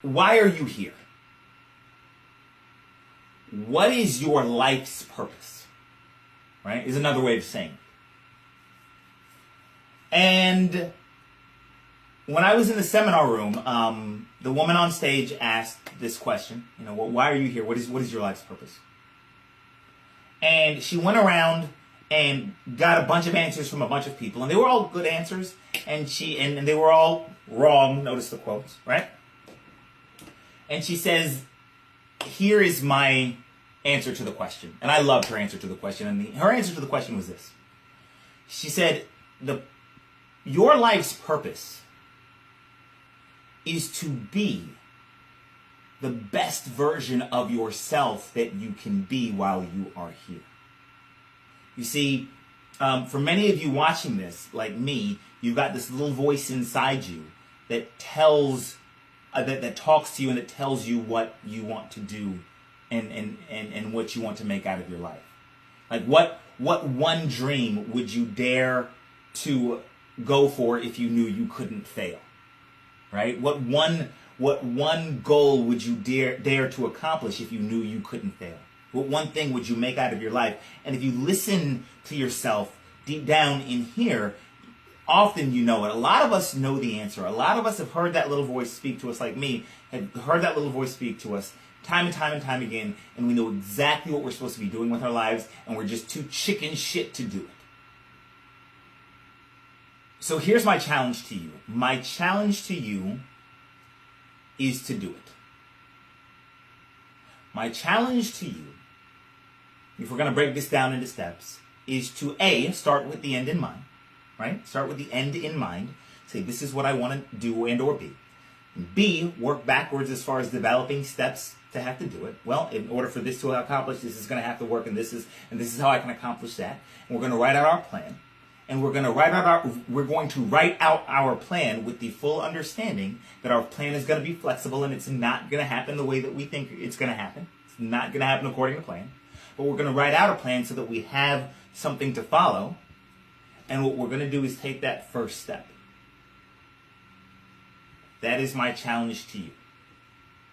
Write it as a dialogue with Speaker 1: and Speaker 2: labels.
Speaker 1: Why are you here? What is your life's purpose? Right? Is another way of saying it. And when I was in the seminar room, the woman on stage asked this question, why are you here? What is your life's purpose? And she went around and got a bunch of answers from a bunch of people, and they were all good answers, and they were all wrong. Notice the quotes, right? And she says, here is my answer to the question. And I loved her answer to the question. And her answer to the question was this. She said, your life's purpose is to be the best version of yourself that you can be while you are here. You see, for many of you watching this, like me, you've got this little voice inside you that tells that talks to you and that tells you what you want to do and what you want to make out of your life. Like what one dream would you dare to go for if you knew you couldn't fail? Right? What one goal would you dare to accomplish if you knew you couldn't fail? What one thing would you make out of your life? And if you listen to yourself deep down in here, often you know it. A lot of us know the answer. A lot of us have heard that little voice speak to us, like me, have heard that little voice speak to us time and time and time again, and we know exactly what we're supposed to be doing with our lives, and we're just too chicken shit to do it. So here's my challenge to you. My challenge to you is to do it. My challenge to you, if we're going to break this down into steps, is to A, start with the end in mind. Right? Start with the end in mind. Say, this is what I want to do and or be. And B, work backwards as far as developing steps to have to do it. Well, in order for this to accomplish, this is going to have to work, and this is how I can accomplish that. And we're going to write out our plan. And we're going to write out our plan with the full understanding that our plan is going to be flexible and it's not going to happen the way that we think it's going to happen. It's not going to happen according to plan. But we're going to write out a plan so that we have something to follow. And what we're going to do is take that first step. That is my challenge to you.